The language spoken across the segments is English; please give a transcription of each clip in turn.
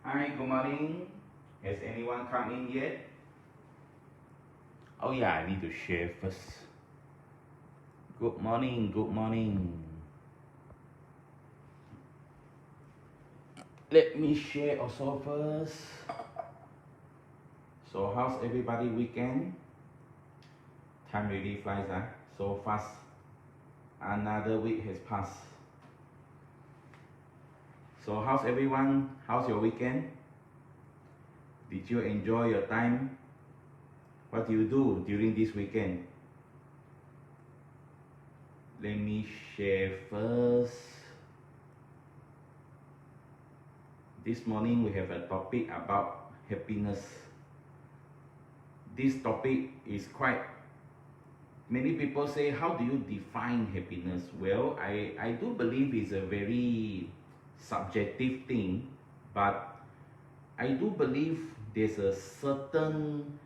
Hi, good morning. Has anyone come in yet? Oh yeah, I need to share first. Good morning, good morning. Let me share also first. So how's everybody weekend? Time really flies, huh? So fast. Another week has passed. So how's everyone? How's your weekend? Did you enjoy your time? What do you do during this weekend? Let me share first. This morning we have a topic about happiness. This topic is quite, many people say, how do you define happiness? Well, I do believe it's a very subjective thing, but I do believe there's a certain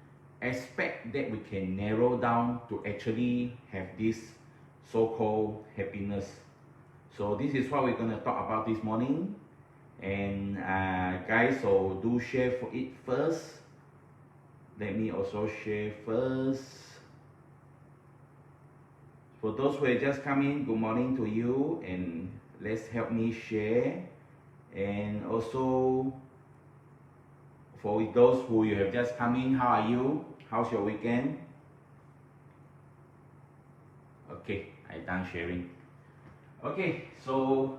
aspect that we can narrow down to actually have this so-called happiness. So this is what we're going to talk about this morning. And guys, so do share for it first. Let me also share first. For those who have just come in, good morning to you, and let's help me share. And also for those who you have just come in, how are you? How's your weekend? Okay, I done sharing. Okay, so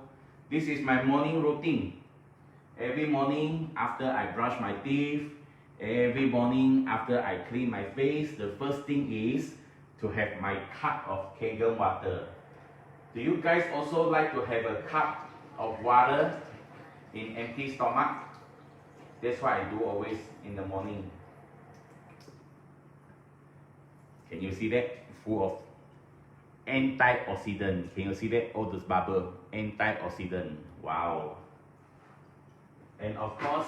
this is my morning routine. Every morning after I brush my teeth, every morning after I clean my face, the first thing is to have my cup of Kangen water. Do you guys also like to have a cup of water in empty stomach? That's what I do always in the morning. Can you see that? Full of antioxidant. Can you see that? All those bubble. Antioxidant. Wow. And of course,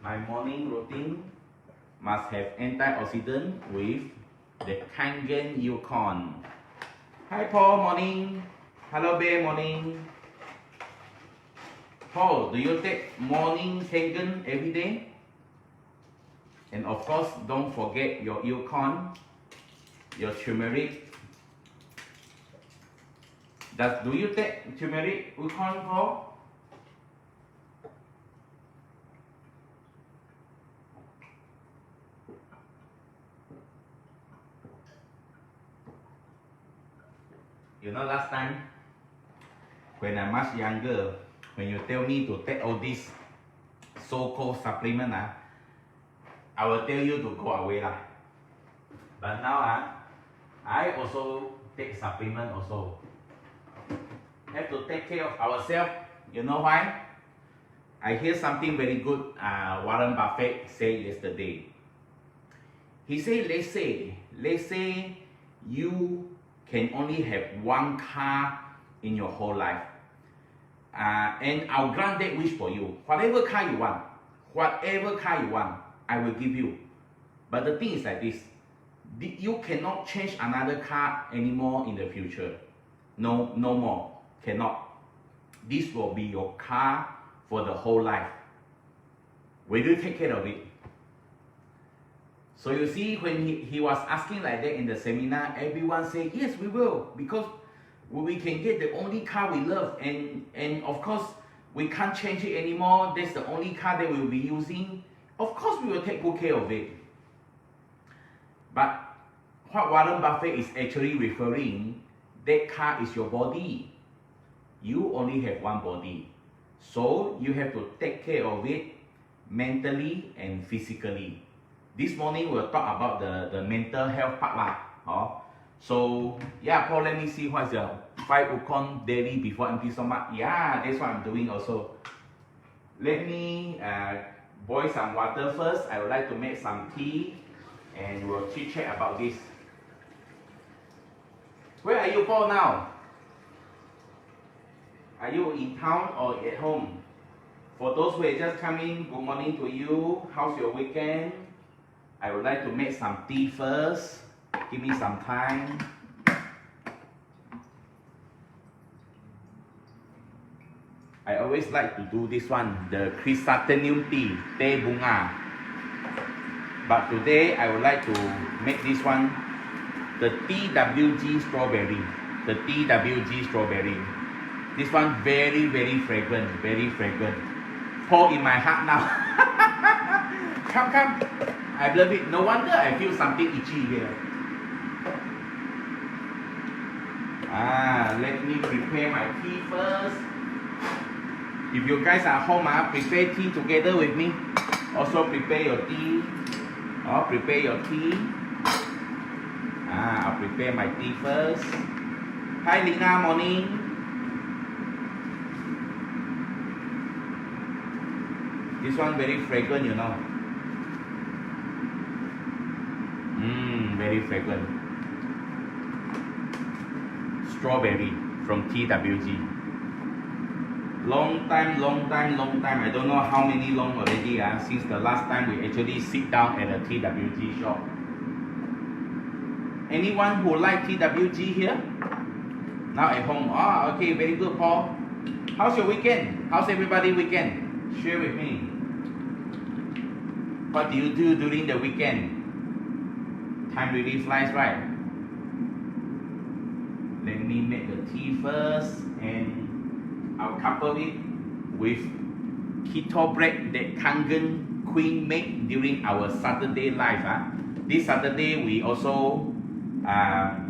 my morning routine must have antioxidant with the Kangen Yukon. Hi Paul, morning. Hello Bear, morning. Paul, do you take morning Kangen every day? And of course, don't forget your Yukon, your turmeric. Do you take turmeric Yukon, Paul? You know, last time when I'm much younger, when you tell me to take all these so-called supplement, I will tell you to go away lah. But now I also take supplement also. Have to take care of ourselves. You know why? I hear something very good. Warren Buffett said yesterday. He said, let's say you can only have one car in your whole life. And I'll grant that wish for you. Whatever car you want, I will give you. But the thing is like this. You cannot change another car anymore in the future. No more. Cannot. This will be your car for the whole life. Will you take care of it? So you see, when he was asking like that in the seminar, everyone said, yes, we will, because we can get the only car we love, and of course, we can't change it anymore. That's the only car that we'll be using. Of course, we will take good care of it. But what Warren Buffett is actually referring, that car is your body. You only have one body. So you have to take care of it mentally and physically. This morning we'll talk about the mental health part lah. So yeah, Paul, let me see what's the 5 Ukon daily before empty stomach. Yeah, that's what I'm doing also. Let me boil some water first. I would like to make some tea and we'll chit chat about this. Where are you, Paul, now? Are you in town or at home? For those who have just come in, good morning to you. How's your weekend? I would like to make some tea first. Give me some time. I always like to do this one, the chrysanthemum tea, teh bunga. But today I would like to make this one, the TWG strawberry. The TWG strawberry. This one very, very fragrant, very fragrant. Pour in my heart now. Come, come. I love it. No wonder I feel something itchy here. Let me prepare my tea first. If you guys are home, prepare tea together with me. Also prepare your tea. Or prepare your tea. I'll prepare my tea first. Hi Lina, morning. This one very fragrant, you know. Very fragrant. Strawberry from TWG. Long time. I don't know how many long already since the last time we actually sit down at a TWG shop. Anyone who like TWG here? Now at home. Okay, very good, Paul. How's your weekend? How's everybody weekend? Share with me. What do you do during the weekend? Time really flies, right? Let me make the tea first, and I'll couple it with keto bread that Kangen Queen made during our Saturday live. This Saturday we also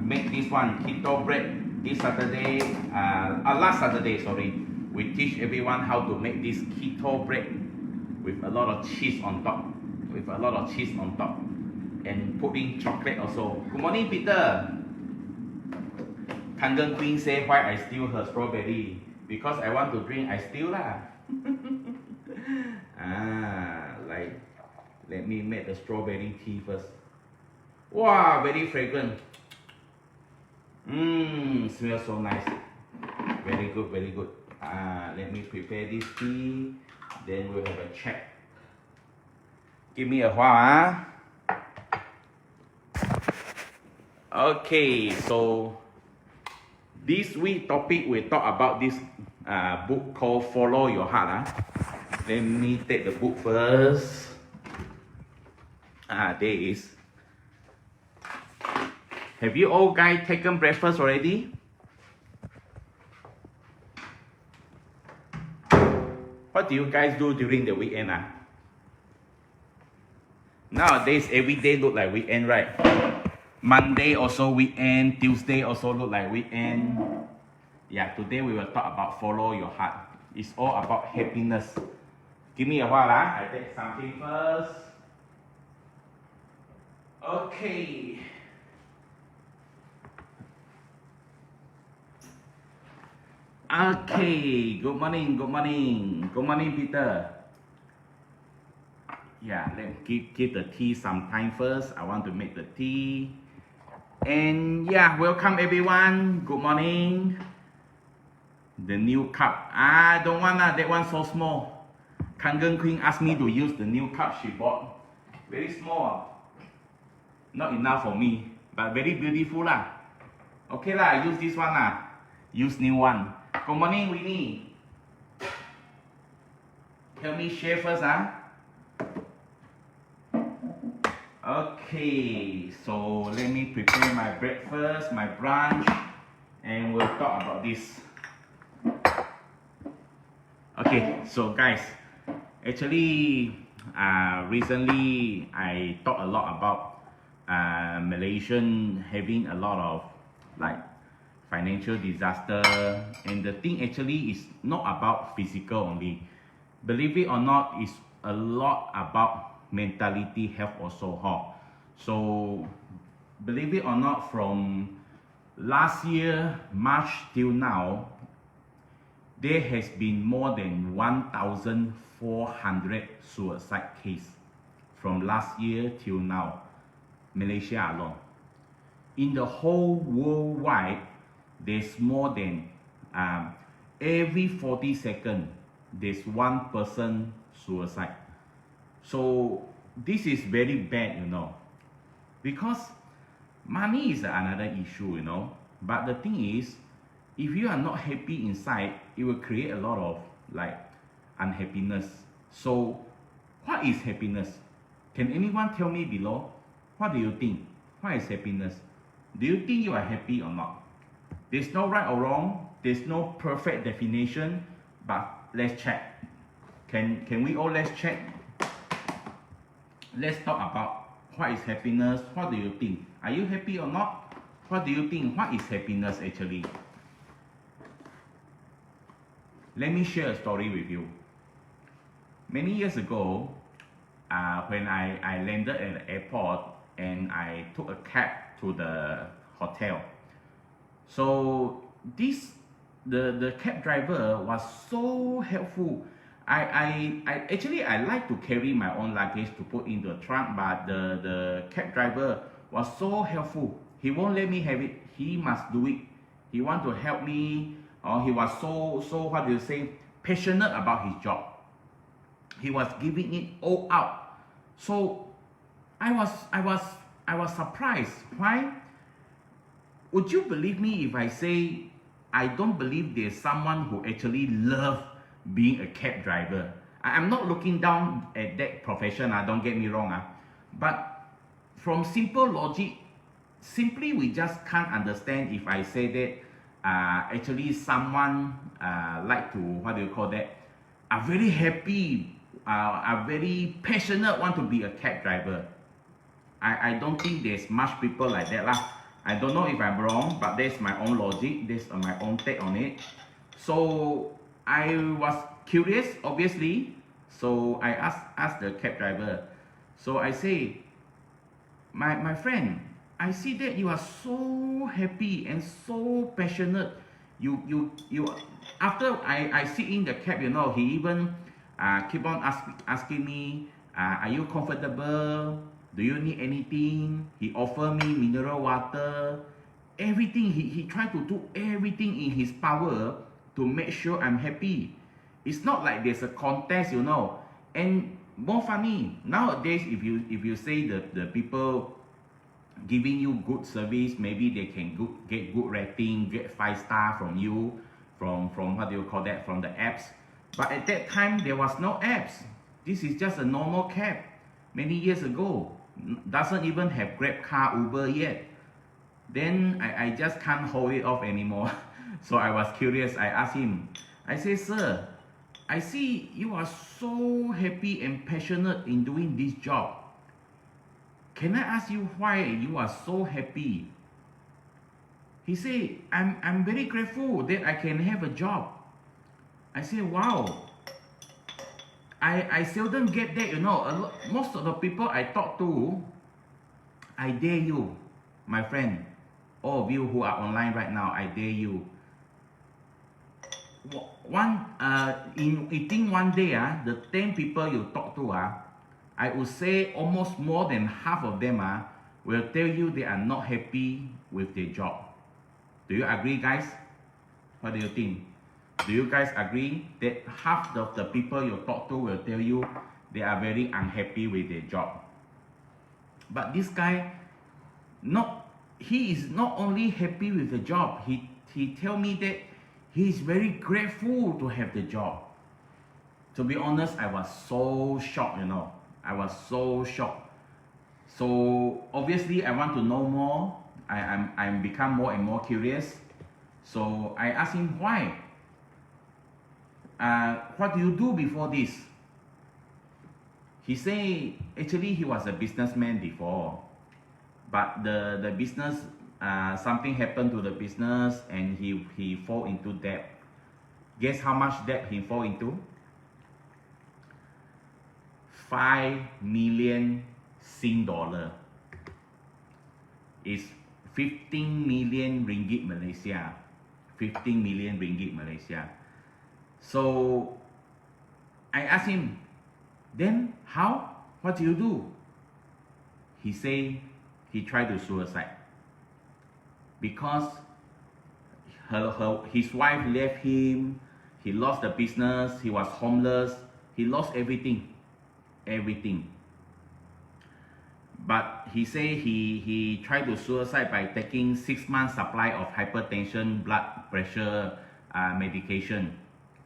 make this one keto bread. This Saturday, last Saturday, sorry, we teach everyone how to make this keto bread with a lot of cheese on top. And put in chocolate also. Good morning, Peter. Kangen Queen say why I steal her strawberry. Because I want to drink, I steal lah. Let me make the strawberry tea first. Wow, very fragrant. Smells so nice. Very good, very good. Let me prepare this tea. Then we'll have a chat. Give me a while. Okay, so this week topic we talk about this book called Follow Your Heart. Let me take the book first. There it is. Have you all guys taken breakfast already? What do you guys do during the weekend? Nowadays, every day look like weekend, right? Monday also weekend, Tuesday also look like weekend. Yeah, today we will talk about follow your heart. It's all about happiness. Give me a while, I take something first. Okay. Okay, good morning, Peter. Yeah, let's give the tea some time first. I want to make the tea. And yeah, welcome everyone. Good morning. The new cup. Don't want that one so small. Kangen Queen asked me to use the new cup she bought. Very small. Not enough for me, but very beautiful lah. Okay lah, use this one lah. Use new one. Good morning, Winnie. Help me share first, Okay, so let me prepare my breakfast, my brunch, and we'll talk about this. Okay, so guys, actually, recently I talked a lot about Malaysian having a lot of financial disaster, and the thing actually is not about physical only. Believe it or not, it's a lot about mentality health also. So believe it or not, from last year March till now, there has been more than 1,400 suicide cases from last year till now, Malaysia alone. In the whole worldwide, there's more than every 40 seconds there's one person suicide. So this is very bad, because money is another issue, but the thing is, if you are not happy inside, it will create a lot of like unhappiness. So what is happiness? Can anyone tell me below? What do you think? What is happiness? Do you think you are happy or not? There's no right or wrong. There's no perfect definition. But let's check. Can we all let's check? Let's talk about what is happiness. What do you think? Are you happy or not? What do you think? What is happiness actually? Let me share a story with you. Many years ago, when I landed at the airport and I took a cab to the hotel. So the cab driver was so helpful. I actually I like to carry my own luggage to put in the trunk, but the cab driver was so helpful. He won't let me have it. He must do it. He want to help me. Or he was so what do you say, passionate about his job. He was giving it all out. So I was surprised. Why? Would you believe me if I say I don't believe there's someone who actually loves being a cab driver? I'm not looking down at that profession, don't get me wrong. But from simple logic, simply we just can't understand if I say that actually someone like to, what do you call that, are very happy, are very passionate, want to be a cab driver. I don't think there's much people like that lah. I don't know if I'm wrong, but that's my own logic, that's my own take on it. So I was curious, obviously. So I asked the cab driver. So I say, my friend, I see that you are so happy and so passionate. You after I sit in the cab, you know, he even keep on asking me, are you comfortable? Do you need anything? He offer me mineral water. Everything, he tried to do everything in his power to make sure I'm happy. It's not like there's a contest, you know. And more funny, nowadays if you say the people giving you good service, maybe they can get good rating, get 5-star from you, from what do you call that, from the apps. But at that time there was no apps. This is just a normal cab. Many years ago, doesn't even have Grab car, Uber yet. Then I just can't hold it off anymore. So I was curious. I asked him, I say, sir, I see you are so happy and passionate in doing this job. Can I ask you why you are so happy? He said, I'm very grateful that I can have a job. I said, wow. I seldom get that, you know. Most of the people I talk to, I dare you, my friend, all of you who are online right now, I dare you. In one day, the 10 people you talk to, I would say almost more than half of them will tell you they are not happy with their job. Do you agree, guys? What do you think? Do you guys agree that half of the people you talk to will tell you they are very unhappy with their job? But this guy, he is not only happy with the job, he tell me that he is very grateful to have the job. To be honest, I was so shocked, you know. I was so shocked. So obviously I want to know more. I'm become more and more curious. So I asked him why. What do you do before this? He say actually he was a businessman before, but the business, something happened to the business and he fall into debt. Guess how much debt he fall into? 5 million Sing dollar. Is 15 million ringgit Malaysia. 15 million ringgit Malaysia. So I asked him, then how? What do you do? He say he tried to suicide because his wife left him. He lost the business. He was homeless. He lost everything. But he say he tried to suicide by taking 6 months supply of hypertension, blood pressure medication.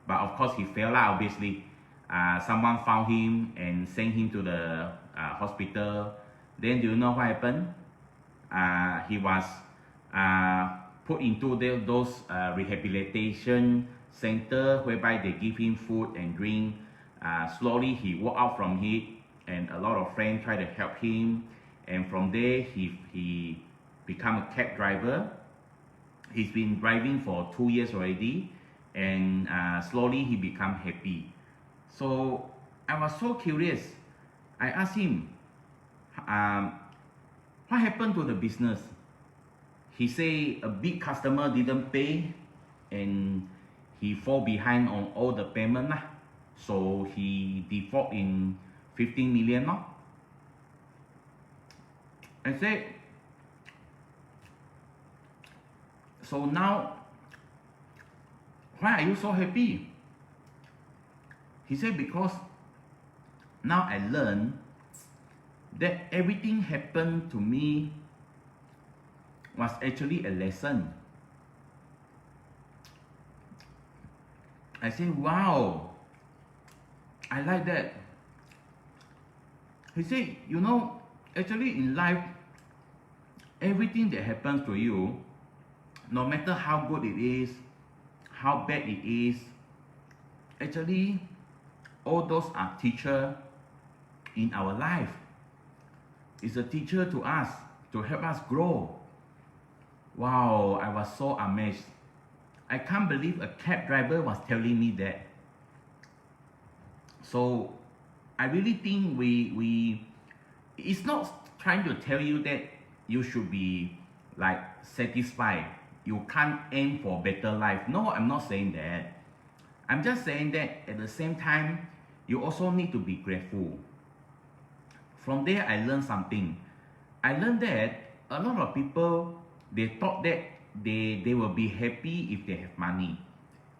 But of course, he fell out, obviously. Someone found him and sent him to the hospital. Then do you know what happened? He was put into those rehabilitation center whereby they give him food and drink. Slowly he walked out from it, and a lot of friends try to help him. And from there, he became a cab driver. He's been driving for 2 years already, and slowly he become happy. So I was so curious. I asked him, what happened to the business? He say a big customer didn't pay, and he fall behind on all the payment lah. So he default in 15 million lah. I said, so now, why are you so happy? He said, because now I learned that everything happened to me was actually a lesson. I said, wow, I like that. He said, you know, actually in life, everything that happens to you, no matter how good it is, how bad it is, actually, all those are teachers in our life. It's a teacher to us, to help us grow. Wow, I was so amazed. I can't believe a cab driver was telling me that. So, I really think it's not trying to tell you that you should be like satisfied. You can't aim for better life. No, I'm not saying that. I'm just saying that at the same time, you also need to be grateful. From there, I learned something. I learned that a lot of people, they thought that they will be happy if they have money.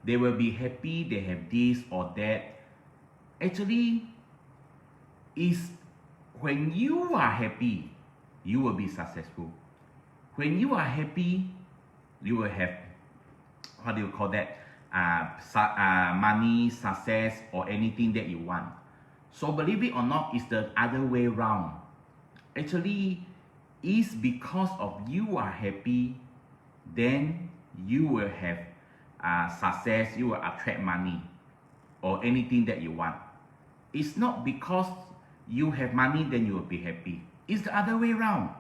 They will be happy they have this or that. Actually, is when you are happy, you will be successful. When you are happy, you will have, what do you call that? Money, success, or anything that you want. So believe it or not, it's the other way around. Actually, it's because of you are happy, then you will have success, you will attract money, or anything that you want. It's not because you have money, then you will be happy. It's the other way around.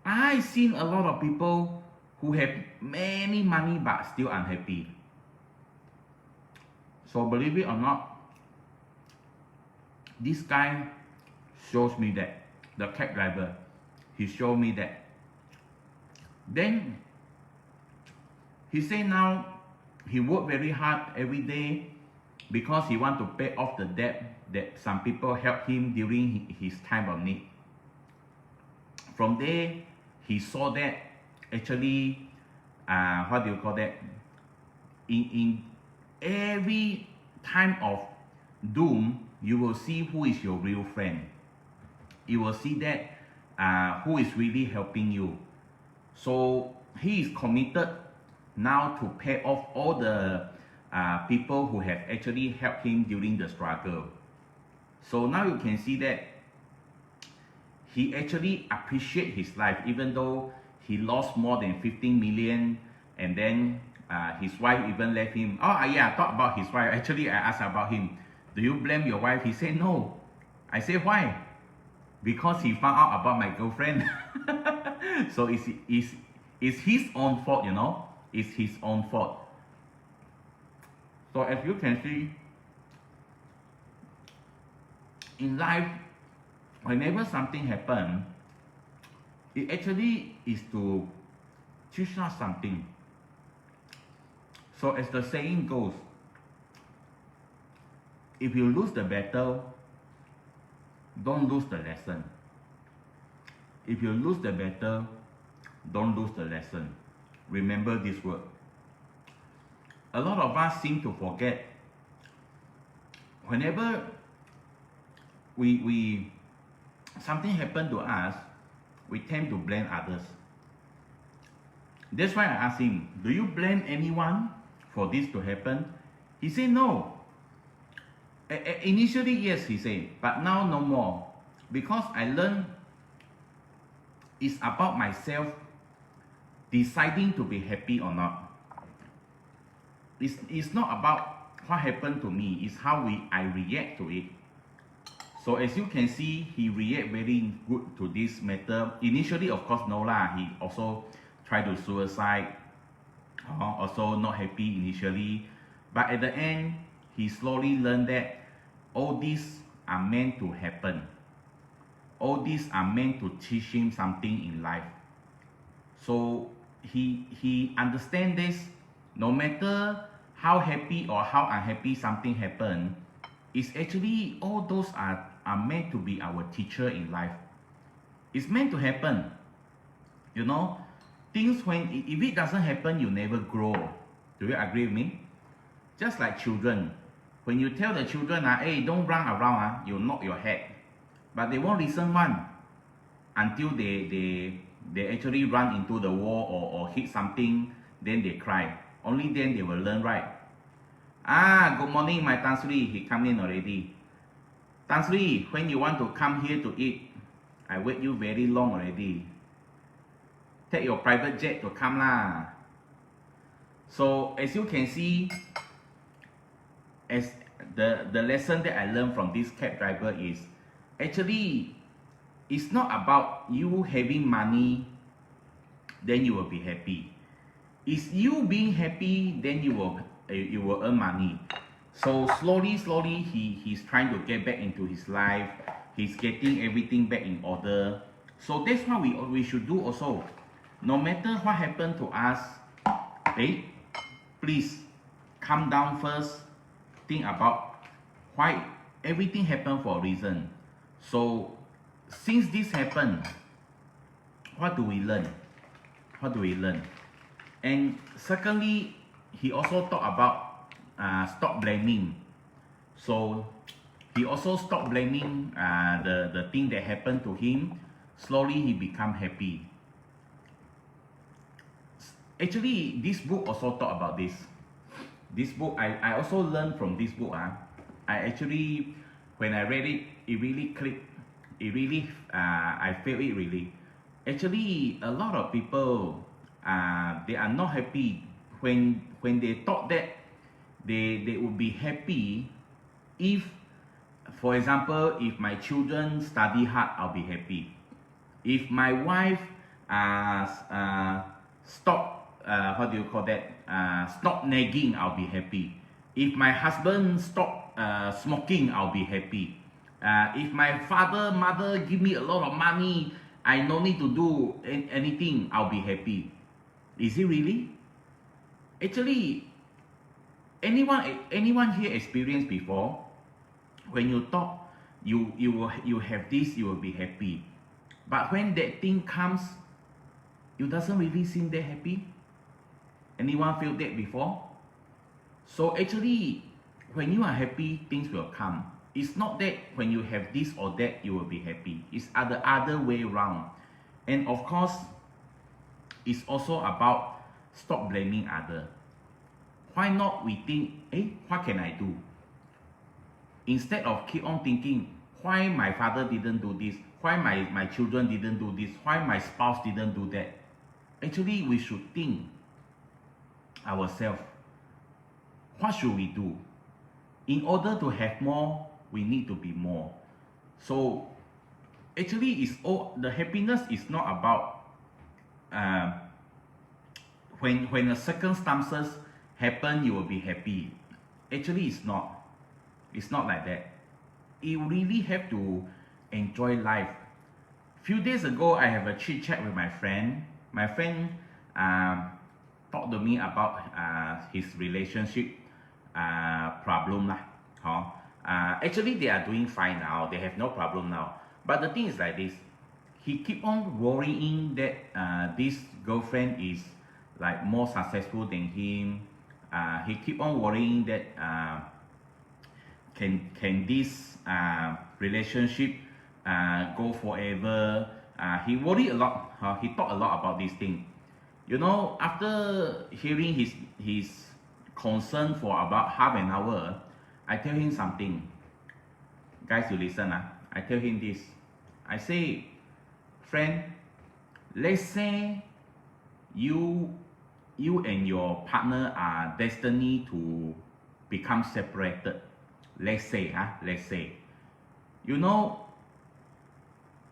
I've seen a lot of people who have many money but still unhappy. So believe it or not, this guy shows me that, the cab driver, he showed me that. Then he say now he work very hard every day because he want to pay off the debt that some people helped him during his time of need. From there, he saw that actually, what do you call that? In every time of doom, you will see who is your real friend. You will see that who is really helping you. So he is committed now to pay off all the people who have actually helped him during the struggle. So now you can see that he actually appreciates his life, even though he lost more than 15 million, and then his wife even left him. Oh yeah, I talked about his wife. Actually, I asked about him. Do you blame your wife? He said no. I said why? Because he found out about my girlfriend. So it's his own fault, you know. It's his own fault. So as you can see, in life, whenever something happens, it actually is to teach us something. So as the saying goes, if you lose the battle, don't lose the lesson. If you lose the battle, don't lose the lesson. Remember this word. A lot of us seem to forget. Whenever something happen to us, we tend to blame others. That's why I asked him, do you blame anyone for this to happen? He said no. Initially, yes, he said, but now no more. Because I learned it's about myself deciding to be happy or not. It's not about what happened to me, it's how I react to it. So as you can see, he react very good to this matter. Initially, of course, no lah. He also tried to suicide. Also not happy initially. But at the end, he slowly learned that all these are meant to happen. All these are meant to teach him something in life. So he understands this. No matter how happy or how unhappy something happened, it's actually all those are meant to be our teacher in life. It's meant to happen. You know, things if it doesn't happen, you never grow. Do you agree with me? Just like children. When you tell the children, hey, don't run around, you'll knock your head. But they won't listen one until they actually run into the wall or hit something, then they cry. Only then they will learn, right? Good morning, my Tan Sri. He come in already. Tan Sri, when you want to come here to eat, I wait you very long already. Take your private jet to come lah. So as you can see, as the lesson that I learned from this cab driver is actually it's not about you having money, then you will be happy. It's you being happy, then you will earn money. So slowly he's trying to get back into his life. He's getting everything back in order. So that's what we should do also. No matter what happened to us, please calm down first. Think about why everything happened for a reason. So since this happened, what do we learn? What do we learn? And secondly, he also talked about stop blaming. So he also stopped blaming the thing that happened to him. Slowly he become happy. Actually, this book also talk about this. This book, I also learned from this book. I actually, when I read it, it really clicked. It really, I felt it really. Actually, a lot of people, they are not happy when they thought that they would be happy if, for example, if my children study hard, I'll be happy. If my wife stop, what do you call that? Stop nagging, I'll be happy. If my husband stop smoking, I'll be happy. If my father, mother give me a lot of money, I no need to do anything, I'll be happy. Is it really? Actually, anyone here experienced before? When you talk, you have this, you will be happy. But when that thing comes, you doesn't really seem that happy. Anyone feel that before? So actually, when you are happy, things will come. It's not that when you have this or that, you will be happy. It's the other way around. And of course, it's also about stop blaming others. Why not we think, what can I do? Instead of keep on thinking, why my father didn't do this? Why my children didn't do this? Why my spouse didn't do that? Actually, we should think ourselves. What should we do? In order to have more, we need to be more. So actually, the happiness is not about when the circumstances happen, you will be happy. Actually, it's not. It's not like that. You really have to enjoy life. Few days ago, I have a chit chat with my friend. My friend talked to me about his relationship problem lah. Actually, they are doing fine now. They have no problem now. But the thing is like this. He keep on worrying that this girlfriend is like more successful than him. He keep on worrying that can this relationship go forever? He worried a lot. He thought a lot about this thing. You know, after hearing his concerned for about half an hour, I tell him something. Guys, you listen. I tell him this. I say, friend, let's say you and your partner are destined to become separated. Let's say, you know,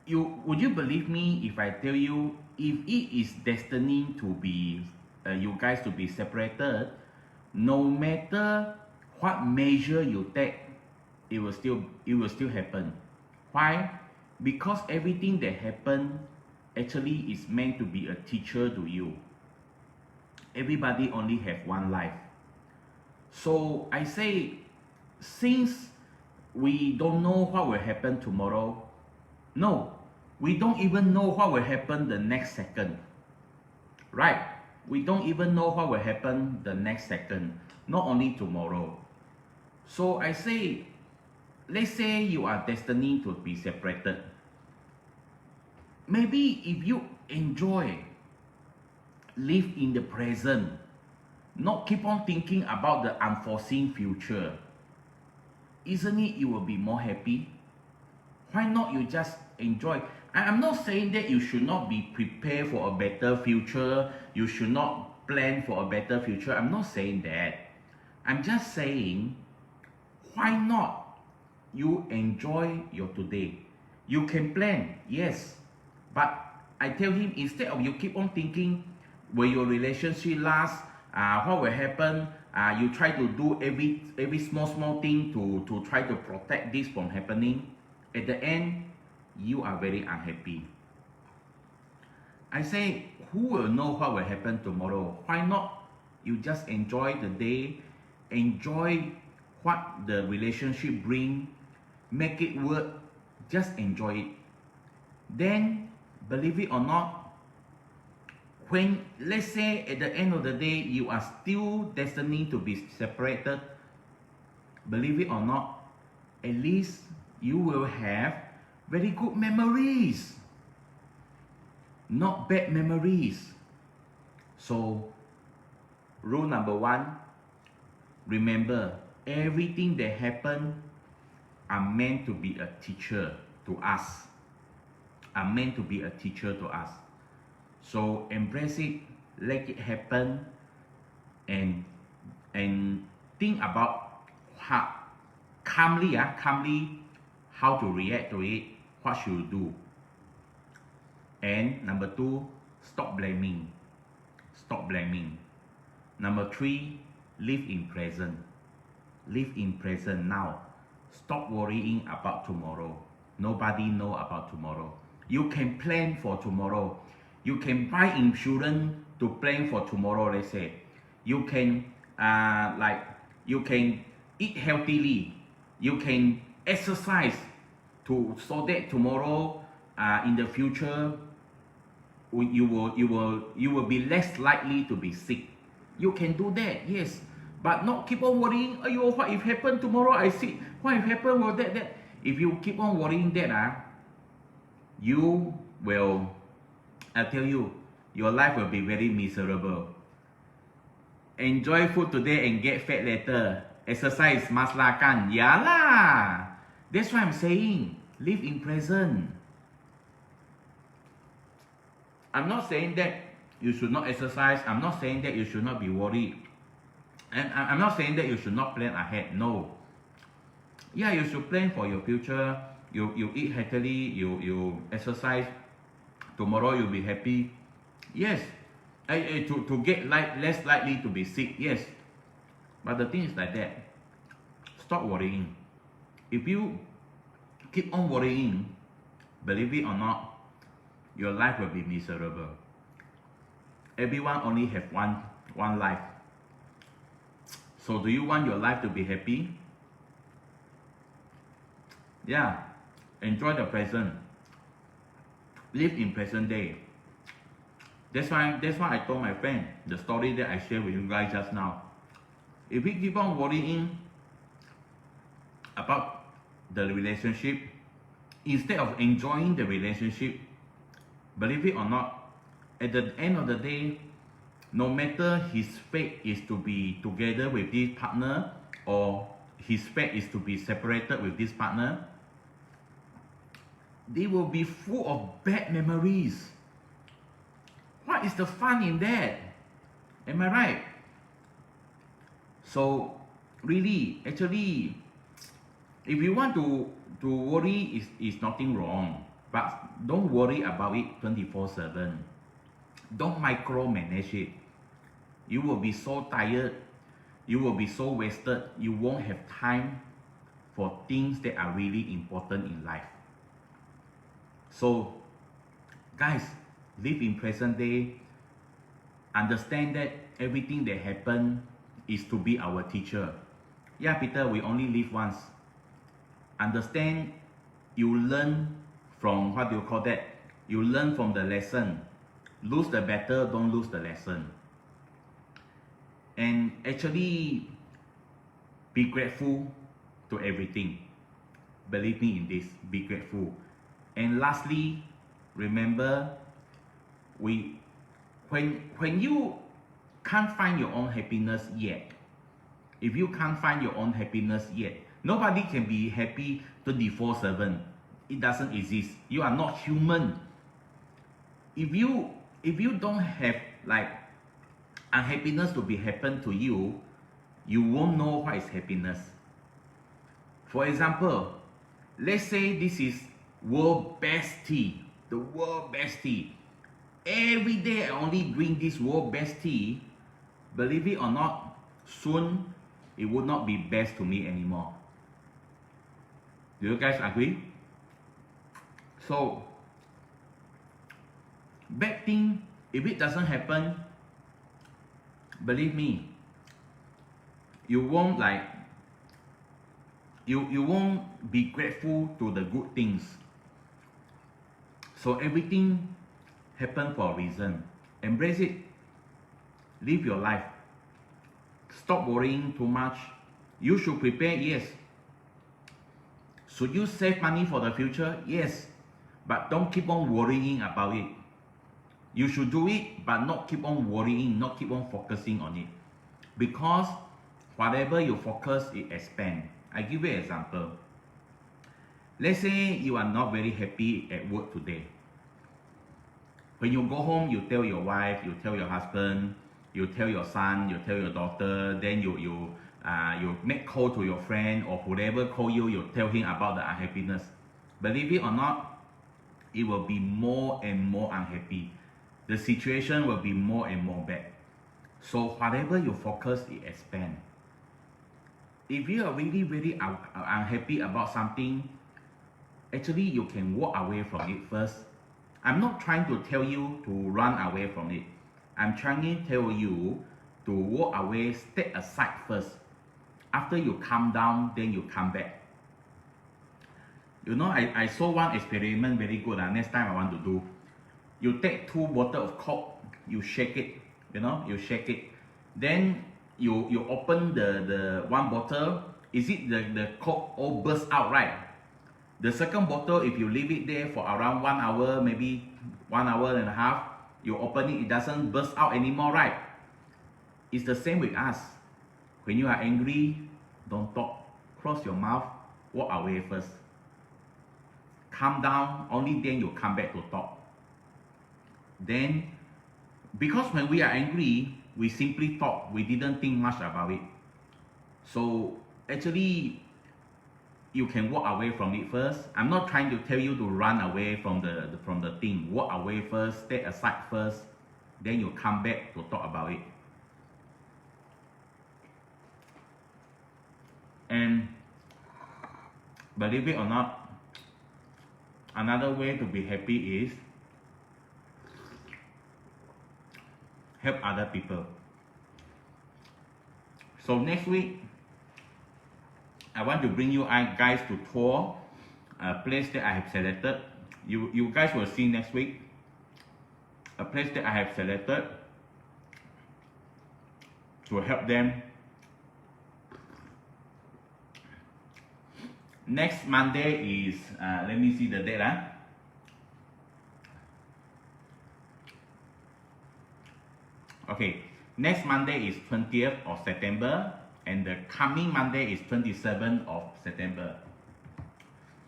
would you believe me if I tell you, if it is destined to be you guys to be separated, no matter what measure you take, it will still happen. Why? Because everything that happened actually is meant to be a teacher to you. Everybody only have one life. So I say, since we don't know what will happen tomorrow, no, we don't even know what will happen the next second. Right? We don't even know what will happen the next second, not only tomorrow. So I say, let's say you are destined to be separated. Maybe if you enjoy, live in the present, not keep on thinking about the unforeseen future, isn't it you will be more happy? Why not you just enjoy? I'm not saying that you should not be prepared for a better future, you should not plan for a better future. I'm not saying that. I'm just saying, why not you enjoy your today? You can plan, yes, but I tell him, instead of you keep on thinking, will your relationship last? What will happen? You try to do every small thing to try to protect this from happening. At the end, you are very unhappy. I say, who will know what will happen tomorrow? Why not you just enjoy the day, enjoy what the relationship bring, make it work, just enjoy it. Then, believe it or not, when, let's say at the end of the day, you are still destined to be separated, believe it or not, at least you will have very good memories, not bad memories. So, rule number one, remember, everything that happened are meant to be a teacher to us. Are meant to be a teacher to us. So embrace it, let it happen, and think about how calmly how to react to it, what should you do. And number two, stop blaming. Stop blaming. Number three, live in present. Live in present now. Stop worrying about tomorrow. Nobody know about tomorrow. You can plan for tomorrow. You can buy insurance to plan for tomorrow, let's say. You can you can eat healthily. You can exercise so that tomorrow in the future you will be less likely to be sick. You can do that, yes. But not keep on worrying, ayo, what if happen tomorrow I sick? What if happen will that? If you keep on worrying that, you will, I tell you, your life will be very miserable. Enjoy food today and get fat later. Exercise must lah kan? Ya lah. That's why I'm saying, live in present. I'm not saying that you should not exercise. I'm not saying that you should not be worried. And I'm not saying that you should not plan ahead. No. Yeah, you should plan for your future. You eat healthily. You exercise. Tomorrow you'll be happy. Yes. To get less likely to be sick. Yes. But the thing is like that. Stop worrying. If you keep on worrying, believe it or not, your life will be miserable. Everyone only have one life. So do you want your life to be happy? Yeah. Enjoy the present. Live in present day. That's why I told my friend the story that I shared with you guys just now. If we keep on worrying about the relationship, instead of enjoying the relationship, believe it or not, at the end of the day, no matter his fate is to be together with this partner or his fate is to be separated with this partner, they will be full of bad memories. What is the fun in that? Am I right? So really, actually, if you want to worry, is nothing wrong, but don't worry about it 24/7. Don't micromanage it. You will be so tired, you will be so wasted, you won't have time for things that are really important in life. So guys, live in present day. Understand that everything that happened is to be our teacher. Yeah, Peter, we only live once. Understand, you learn from, what do you call that? You learn from the lesson. Lose the battle, don't lose the lesson. And actually, be grateful to everything. Believe me in this, be grateful. And lastly, remember, when you can't find your own happiness yet, if you can't find your own happiness yet, nobody can be happy 24/7. It doesn't exist. You are not human. If you don't have like unhappiness to be happen to you, you won't know what is happiness. For example, let's say this is world best tea, the world best tea. Every day I only drink this world best tea. Believe it or not, soon it would not be best to me anymore. Do you guys agree? So, bad thing, if it doesn't happen, believe me, you won't you won't be grateful to the good things. So everything happen for a reason. Embrace it. Live your life. Stop worrying too much. You should prepare, yes. Should you save money for the future? Yes. But don't keep on worrying about it. You should do it, but not keep on worrying, not keep on focusing on it. Because whatever you focus, it expands. I give you an example. Let's say you are not very happy at work today. When you go home, you tell your wife, you tell your husband, you tell your son, you tell your daughter, then you make call to your friend or whoever call you, you tell him about the unhappiness. Believe it or not, it will be more and more unhappy. The situation will be more and more bad. So whatever you focus, it expands. If you are really, really unhappy about something, actually you can walk away from it first. I'm not trying to tell you to run away from it. I'm trying to tell you to walk away, step aside first. After you calm down, then you come back. You know, I saw one experiment very good. Next time I want to do. You take 2 bottles of Coke, you shake it, you shake it. Then you open the one bottle, is it the Coke all burst out, right? The second bottle, if you leave it there for around 1 hour, maybe 1 hour and a half, you open it, it doesn't burst out anymore, right? It's the same with us. When you are angry, don't talk. Close your mouth, walk away first. Calm down, only then you come back to talk. Then, because when we are angry, we simply talk, we didn't think much about it. So actually, you can walk away from it first. I'm not trying to tell you to run away from the thing. Walk away first, stay aside first, then you come back to talk about it. And believe it or not, another way to be happy is help other people. So next week, I want to bring you guys to tour a place that I have selected. You guys will see next week. A place that I have selected to help them. Next Monday is, let me see the date. Okay, next Monday is 20th of September, and the coming Monday is 27th of September.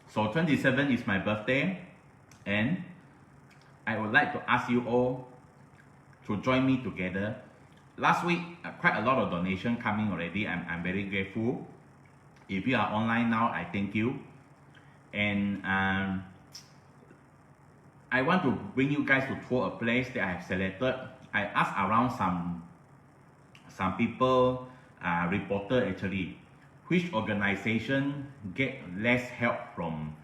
So 27 is my birthday, and I would like to ask you all to join me together. Last week, quite a lot of donation coming already. I'm very grateful. If you are online now, I thank you. And I want to bring you guys to tour a place that I have selected. I asked around some people, reporter actually, which organization get less help from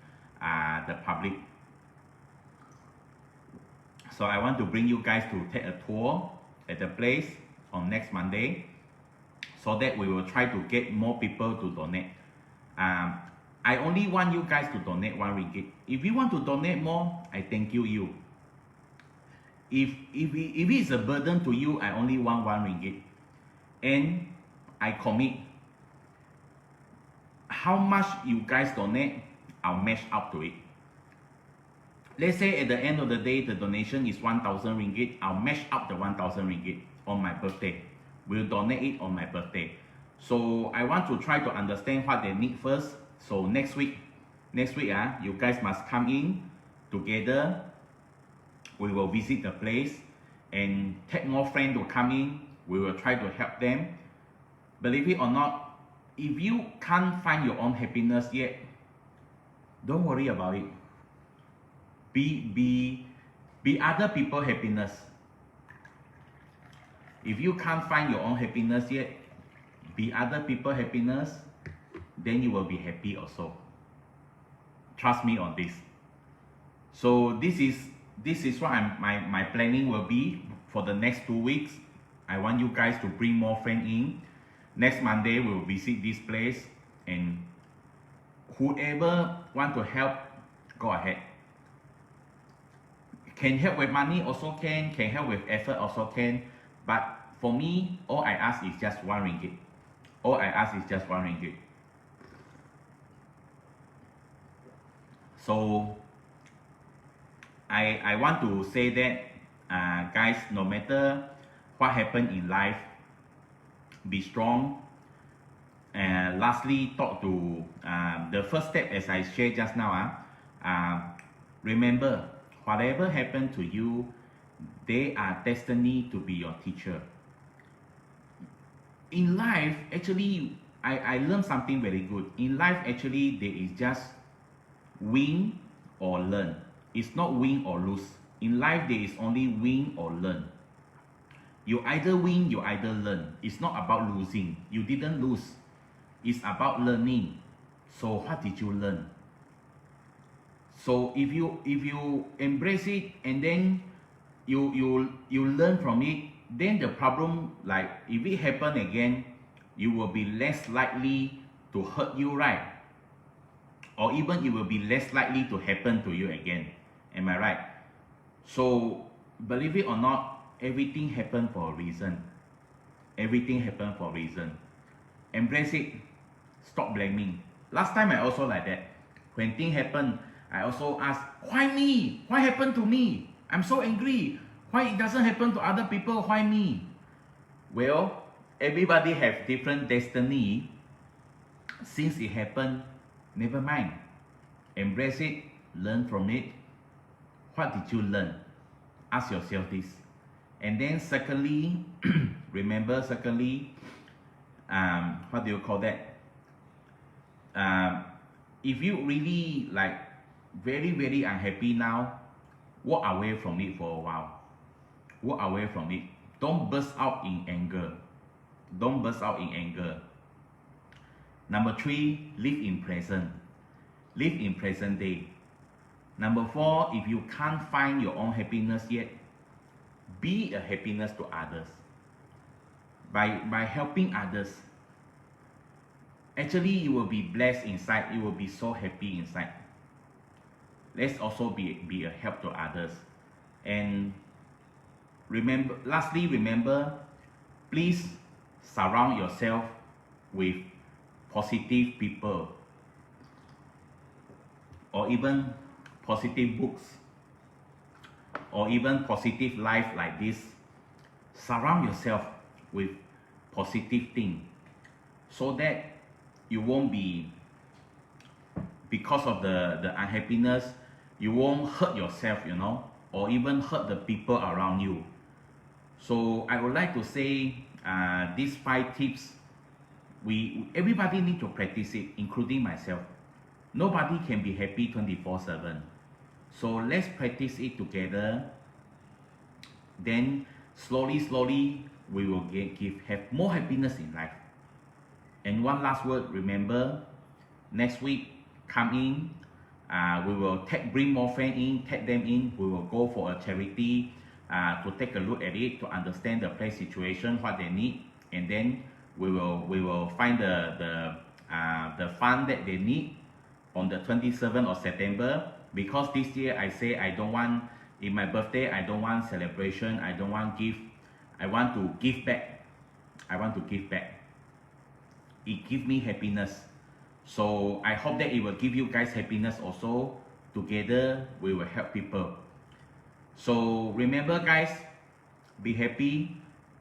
the public. So I want to bring you guys to take a tour at the place on next Monday, so that we will try to get more people to donate. I only want you guys to donate RM1. If you want to donate more, I thank you. If it's a burden to you, I only want RM1. And I commit, how much you guys donate, I'll match up to it. Let's say at the end of the day, the donation is RM1,000, I'll match up the RM1,000 on my birthday. We'll donate it on my birthday. So I want to try to understand what they need first. So next week, you guys must come in together. We will visit the place and take more friends to come in. We will try to help them. Believe it or not, if you can't find your own happiness yet, don't worry about it. Be other people's happiness. If you can't find your own happiness yet, be other people's happiness, then you will be happy also. Trust me on this. So this is what my planning will be for the next 2 weeks. I want you guys to bring more friends in. Next Monday we will visit this place, and whoever want to help, go ahead. Can help with money also can help with effort also can. But for me, all I ask is just RM1. All I ask is just RM1. So I want to say that, guys, no matter what happened in life, be strong. And lastly, talk to the first step, as I shared just now. Remember, whatever happened to you, they are destined to be your teacher. In life, actually, I learned something very good. In life, actually, there is just win or learn. It's not win or lose. In life, there is only win or learn. You either win, you either learn. It's not about losing. You didn't lose. It's about learning. So what did you learn? So if you embrace it and then you learn from it, then the problem, like if it happen again, you will be less likely to hurt you, right? Or even it will be less likely to happen to you again. Am I right? So believe it or not, everything happened for a reason. Everything happened for a reason. Embrace it. Stop blaming. Last time I also like that. When things happen, I also ask, why me? What happened to me? I'm so angry. Why it doesn't happen to other people? Why me? Well, everybody have different destiny. Since it happened, never mind. Embrace it. Learn from it. What did you learn? Ask yourself this. And then secondly, remember, what do you call that? If you really like very unhappy now, walk away from it for a while. Walk away from it. Don't burst out in anger. Don't burst out in anger. Number 3, live in present. Live in present day. Number 4, if you can't find your own happiness yet, be a happiness to others. By helping others, actually you will be blessed inside. You will be so happy inside. Let's also be a help to others. And remember, lastly, remember, please surround yourself with positive people, or even positive books, or even positive life like this. surround yourself with positive things so that you won't be, because of the unhappiness, you won't hurt yourself, you know, or even hurt the people around you. So I would like to say these 5 tips, everybody need to practice it, including myself. Nobody can be happy 24/7. So let's practice it together. Then slowly we will have more happiness in life. And one last word, remember, next week come in, we will bring more friends in, tag them in. We will go for a charity to take a look at it, to understand the place situation, what they need, and then we will find the fund that they need on the 27th of September. Because this year I say I don't want, in my birthday, I don't want celebration, I don't want gift, I want to give back. I want to give back. It gives me happiness. So I hope that it will give you guys happiness also. Together we will help people. So remember guys, be happy.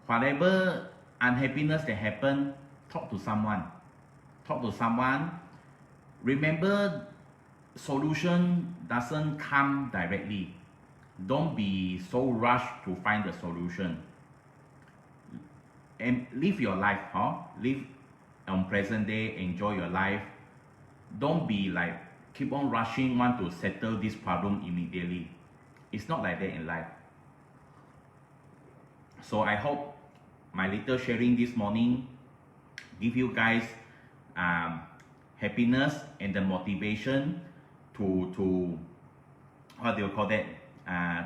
Whatever unhappiness that happen, talk to someone. Talk to someone. Remember, solution doesn't come directly. Don't be so rushed to find the solution. And live your life, live on present day, enjoy your life. Don't be like keep on rushing, want to settle this problem immediately. It's not like that in life. So I hope my little sharing this morning give you guys happiness and the motivation to what do you call that,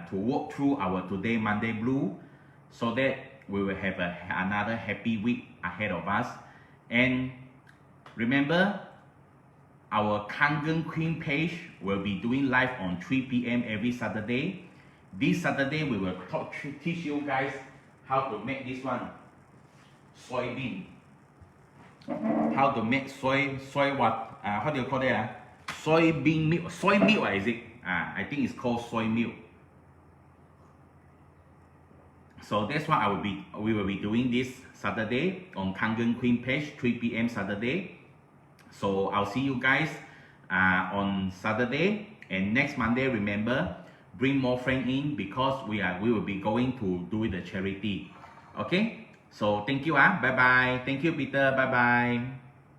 to walk through our today Monday blue, so that we will have another happy week ahead of us. And remember, our Kangen Queen page will be doing live on 3 p.m. every Saturday. This Saturday we will teach you guys how to make this one, soybean. How to make soy what? How do you call that? Soybean milk. Soy milk, what is it? I think it's called soy milk. So that's what we will be doing this Saturday on Kangen Queen page, 3 p.m. Saturday. So I'll see you guys on Saturday. And next Monday, remember, bring more friends in, because we will be going to do the charity. Okay? So thank you. Bye bye. Thank you, Peter. Bye bye.